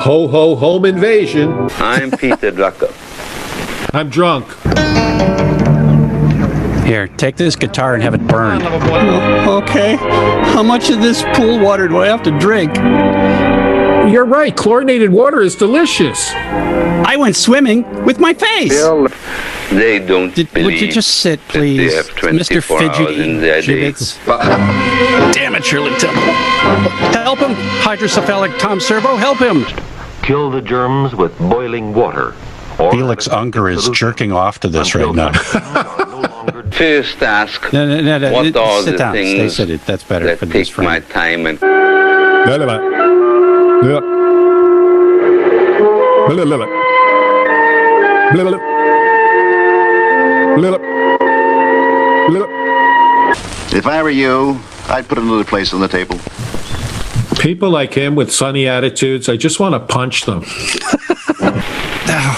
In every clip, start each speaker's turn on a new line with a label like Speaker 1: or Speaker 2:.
Speaker 1: Ho, ho, home invasion.
Speaker 2: I'm Peter Drucker.
Speaker 1: I'm drunk.
Speaker 3: Here, take this guitar and have it burned.
Speaker 4: Okay. How much of this pool water do I have to drink?
Speaker 1: You're right. Chlorinated water is delicious.
Speaker 4: I went swimming with my face.
Speaker 2: Bill, they don't believe
Speaker 3: Would you just sit, please?
Speaker 2: They have 24
Speaker 3: Mr.
Speaker 2: hours in
Speaker 3: Fidgety
Speaker 2: their day.
Speaker 3: Gibbets. Damn it, Shirley Temple. Help him, hydrocephalic Tom Servo, help him.
Speaker 5: Kill the germs with boiling water. Or
Speaker 3: Felix Unger is jerking off to this right now.
Speaker 2: First ask,
Speaker 3: No,
Speaker 2: what are
Speaker 3: sit
Speaker 2: the
Speaker 3: down. Stay
Speaker 2: things
Speaker 3: seated. That's better
Speaker 2: that
Speaker 3: for this
Speaker 2: take my
Speaker 3: frame.
Speaker 2: time and...
Speaker 6: If I were you, I'd put another place on the table.
Speaker 1: People like him with sunny attitudes, I just want to punch them.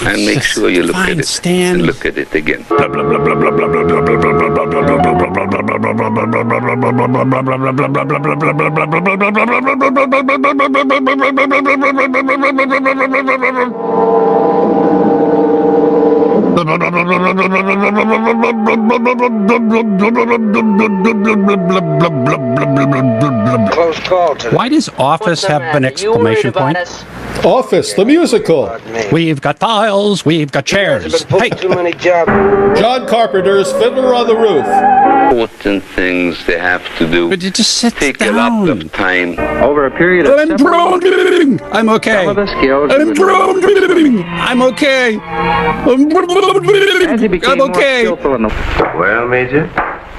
Speaker 2: And make sure you look
Speaker 3: Fine,
Speaker 2: at it.
Speaker 3: Stan.
Speaker 2: And look at it again.
Speaker 7: Close call today.
Speaker 3: Why does Office have an exclamation point?
Speaker 1: Office, the musical.
Speaker 3: We've got files, we've got chairs. Hey,
Speaker 7: Too many jobs.
Speaker 1: John Carpenter's Fiddler on the Roof.
Speaker 2: Important things they have to do.
Speaker 3: but you just sit
Speaker 2: Take
Speaker 3: down.
Speaker 2: a lot of time.
Speaker 8: Over a period of
Speaker 3: I'm drowning. I'm okay.
Speaker 8: some of the skills
Speaker 3: I'm drowning. I'm okay.
Speaker 8: as he became
Speaker 3: I'm
Speaker 8: more
Speaker 3: okay.
Speaker 8: skillful in the
Speaker 5: Well, Major,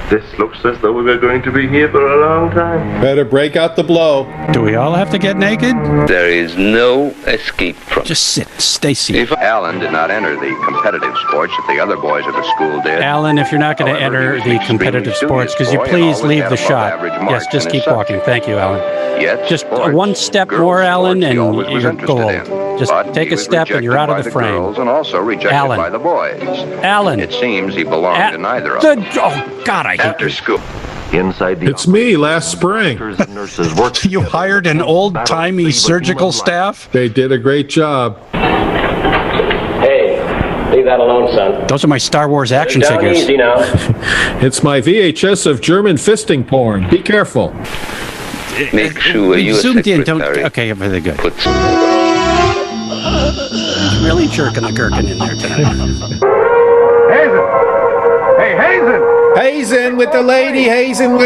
Speaker 5: this looks as though we were going to be here for a long time.
Speaker 1: Better break out the blow.
Speaker 3: Do we all have to get naked?
Speaker 2: There is no escape from it.
Speaker 3: Just sit, Stacy.
Speaker 2: If
Speaker 6: Alan did not enter the competitive sports that the other boys at the school did.
Speaker 3: Alan, if you're not going to
Speaker 6: However,
Speaker 3: enter
Speaker 6: he was
Speaker 3: the
Speaker 6: an
Speaker 3: competitive
Speaker 6: extremely
Speaker 3: sports, could you
Speaker 6: studious boy and
Speaker 3: please
Speaker 6: always
Speaker 3: leave
Speaker 6: had
Speaker 3: the
Speaker 6: above
Speaker 3: shot?
Speaker 6: average
Speaker 3: Yes,
Speaker 6: marks
Speaker 3: just
Speaker 6: in
Speaker 3: keep
Speaker 6: his
Speaker 3: walking. Thank you, Alan.
Speaker 6: Yet
Speaker 3: Just
Speaker 6: sports,
Speaker 3: one step
Speaker 6: girls'
Speaker 3: more, Alan,
Speaker 6: sports, he
Speaker 3: and
Speaker 6: always was
Speaker 3: you're
Speaker 6: interested
Speaker 3: gold.
Speaker 6: in.
Speaker 3: Just
Speaker 6: But
Speaker 3: take
Speaker 6: he
Speaker 3: a
Speaker 6: was
Speaker 3: step and you're out of
Speaker 6: rejected
Speaker 3: the
Speaker 6: by
Speaker 3: frame.
Speaker 6: girls and also rejected
Speaker 3: Alan.
Speaker 6: by the boys.
Speaker 3: Alan.
Speaker 6: It seems he belonged to neither of
Speaker 3: the,
Speaker 6: them.
Speaker 3: oh, God, I hate
Speaker 6: After
Speaker 3: you.
Speaker 6: school.
Speaker 5: Inside the
Speaker 1: It's me last spring.
Speaker 5: doctors and nurses worked
Speaker 3: You hired an old-timey surgical staff?
Speaker 1: They did a great job.
Speaker 9: Hey, leave that alone, son.
Speaker 3: Those are my Star Wars action
Speaker 9: Down
Speaker 3: figures.
Speaker 9: easy now.
Speaker 1: It's my VHS of German fisting porn. Be careful.
Speaker 2: make sure
Speaker 3: We
Speaker 2: your
Speaker 3: zoomed in.
Speaker 2: secretary
Speaker 3: Don't. Okay, very good.
Speaker 2: puts
Speaker 3: Really jerking a gherkin in there tonight.
Speaker 5: Hazen! Hey, Hazen!
Speaker 1: Hazen with the lady, Hazen.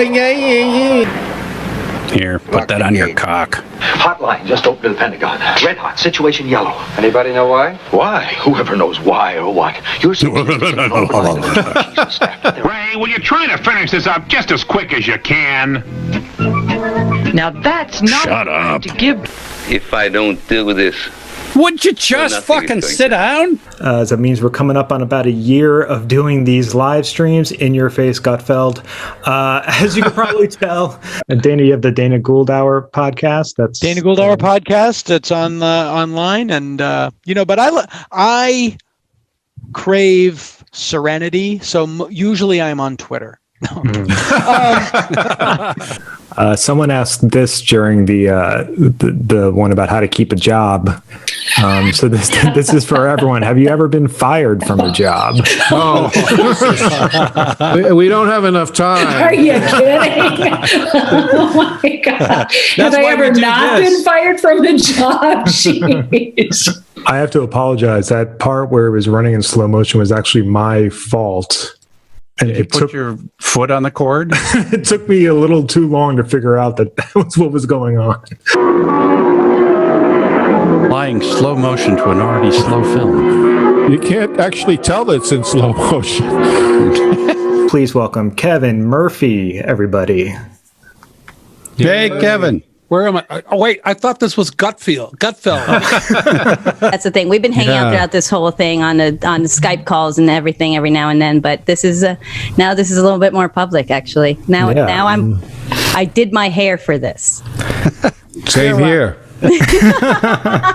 Speaker 3: Here, put that on your cock.
Speaker 10: Hotline just opened in the Pentagon. Red hot. Situation yellow.
Speaker 8: Anybody know why?
Speaker 10: Why? Whoever knows why or what. You're
Speaker 11: Ray, will you try to finish this up just as quick as you can?
Speaker 12: Now that's not
Speaker 3: Shut up.
Speaker 12: to give.
Speaker 2: if I don't do this,
Speaker 3: Would you just
Speaker 2: nothing is
Speaker 3: fucking
Speaker 2: going
Speaker 3: sit
Speaker 2: to-
Speaker 3: down?
Speaker 13: So that means we're coming up on about a year of doing these live streams. In your face, Gutfeld. As you can probably tell, and Dana, you have the Dana Gould Hour podcast. That's
Speaker 14: Dana Gould Hour podcast. It's on online, and but I crave serenity, so usually I'm on Twitter.
Speaker 13: Someone asked this during the one about how to keep a job. So this is for everyone. Have you ever been fired from a job?
Speaker 1: Oh, we don't have enough time.
Speaker 15: Are you kidding? Oh my God. Have I ever not been fired from a job? Jeez.
Speaker 13: I have to apologize. That part where it was running in slow motion was actually my fault. And
Speaker 3: You put your foot on the cord?
Speaker 13: It took me a little too long to figure out that was what was going on.
Speaker 3: Applying slow motion to an already slow film.
Speaker 1: You can't actually tell that it's in slow motion.
Speaker 13: Please welcome Kevin Murphy, everybody.
Speaker 3: Hey, Kevin.
Speaker 16: Where am I? Oh, wait. I thought this was Gutfeld.
Speaker 17: That's the thing. We've been hanging out throughout this whole thing on the Skype calls and everything every now and then. But this is now this is a little bit more public, actually. Now I did my hair for this.
Speaker 1: Same here.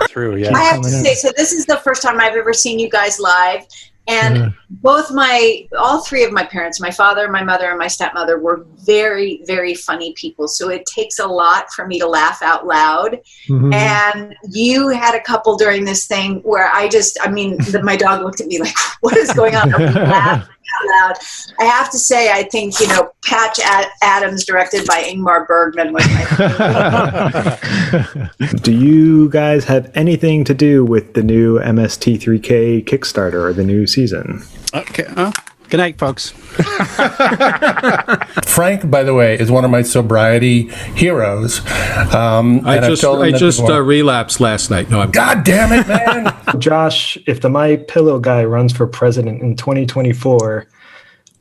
Speaker 18: True, yeah. I have to say, so this is the first time I've ever seen you guys live. And all three of my parents, my father, my mother, and my stepmother, were very, very funny people. So it takes a lot for me to laugh out loud. And you had a couple during this thing where my dog looked at me like, what is going on? Are we laughing out loud? I have to say, I think, Patch Adams, directed by Ingmar Bergman, was my favorite.
Speaker 13: Do you guys have anything to do with the new MST3K Kickstarter or the new season?
Speaker 3: Okay. Good night, folks.
Speaker 19: Frank, by the way, is one of my sobriety heroes.
Speaker 1: I just relapsed last night. No,
Speaker 19: God damn it, man!
Speaker 13: Josh, if the My Pillow guy runs for president in 2024,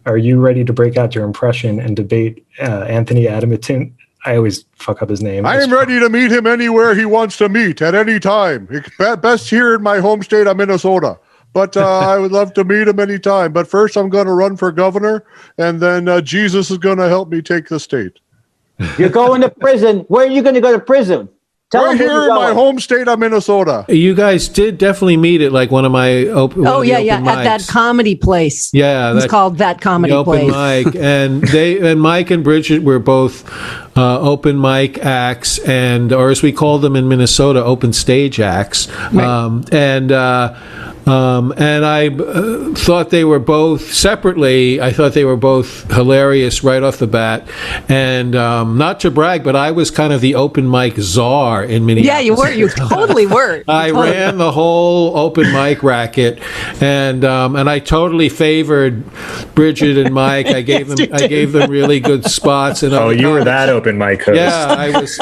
Speaker 13: are you ready to break out your impression and debate Anthony Adamitin? I always fuck up his name.
Speaker 20: I am ready to meet him anywhere he wants to meet at any time. Best here in my home state of Minnesota. But I would love to meet him anytime. But first, I'm going to run for governor, and then Jesus is going to help me take the state.
Speaker 8: You're going to prison. Where are you going to go to prison?
Speaker 20: Right here in my home state of Minnesota.
Speaker 1: You guys did definitely meet at like one of my open
Speaker 12: at that comedy place.
Speaker 1: Yeah,
Speaker 12: it's called That Comedy
Speaker 1: Open
Speaker 12: Place.
Speaker 1: Mic, and Mike and Bridget were both open mic acts, or as we called them in Minnesota, open stage acts. Right. And I thought they were both separately. I thought they were both hilarious right off the bat. And not to brag, but I was kind of the open mic czar in Minneapolis.
Speaker 12: Yeah, you were. You totally were.
Speaker 1: I ran the whole open mic racket, and I totally favored Bridget and Mike. I gave them really good spots. And
Speaker 13: you were that open mic host.
Speaker 1: Yeah, I was,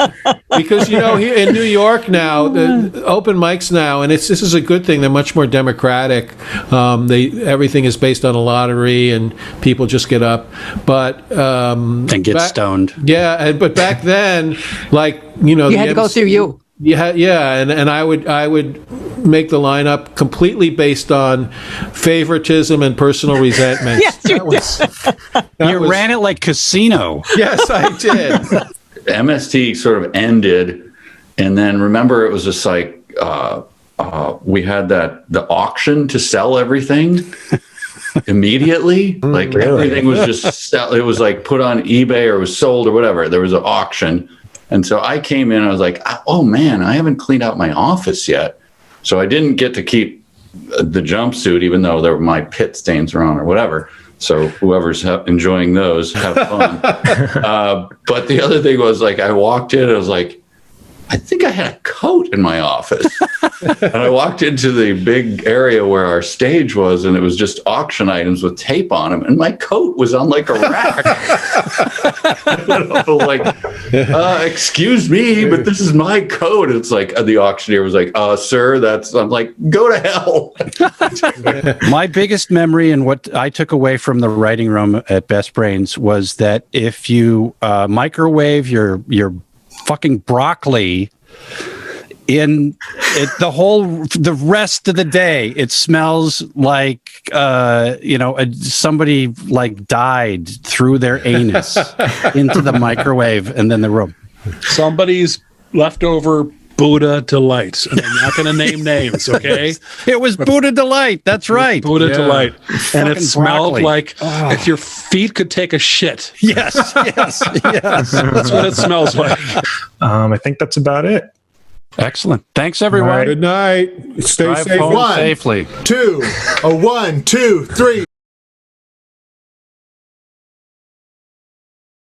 Speaker 1: because here in New York now, the open mics now, and this is a good thing. They're much more democratic. Everything is based on a lottery, and people just get up, and
Speaker 3: get stoned.
Speaker 1: Yeah, but back then, you
Speaker 12: had to go through you.
Speaker 1: Yeah, and I would make the lineup completely based on favoritism and personal resentment.
Speaker 12: Yes, you
Speaker 3: ran it like casino.
Speaker 1: Yes, I did.
Speaker 21: MST sort of ended, and then remember it was just like we had the auction to sell everything immediately. Everything was just it was like put on eBay or was sold or whatever. There was an auction. And so I came in, I was like, oh man, I haven't cleaned out my office yet. So I didn't get to keep the jumpsuit, even though my pit stains are on or whatever. So whoever's enjoying those, have fun. But the other thing was, I walked in, I was like, I think I had a coat in my office. And I walked into the big area where our stage was, and it was just auction items with tape on them. And my coat was on like a rack. Excuse me, but this is my coat. It's like the auctioneer was like, sir, I'm like, go to hell.
Speaker 3: My biggest memory and what I took away from the writing room at Best Brains was that if you microwave your fucking broccoli the rest of the day, it smells like somebody died through their anus into the microwave and then the room.
Speaker 16: Somebody's leftover Buddha Delight. And I'm not going to name names, okay?
Speaker 3: It was Buddha Delight. That's right.
Speaker 16: Buddha Delight. And it smelled
Speaker 3: broccoli.
Speaker 16: Like if your feet could take a shit.
Speaker 3: Yes.
Speaker 16: That's what it smells like.
Speaker 13: I think that's about it.
Speaker 3: Excellent. Thanks, everyone.
Speaker 1: Good night. Stay
Speaker 3: Drive
Speaker 1: safe.
Speaker 3: home safely.
Speaker 22: 1, 2, 3.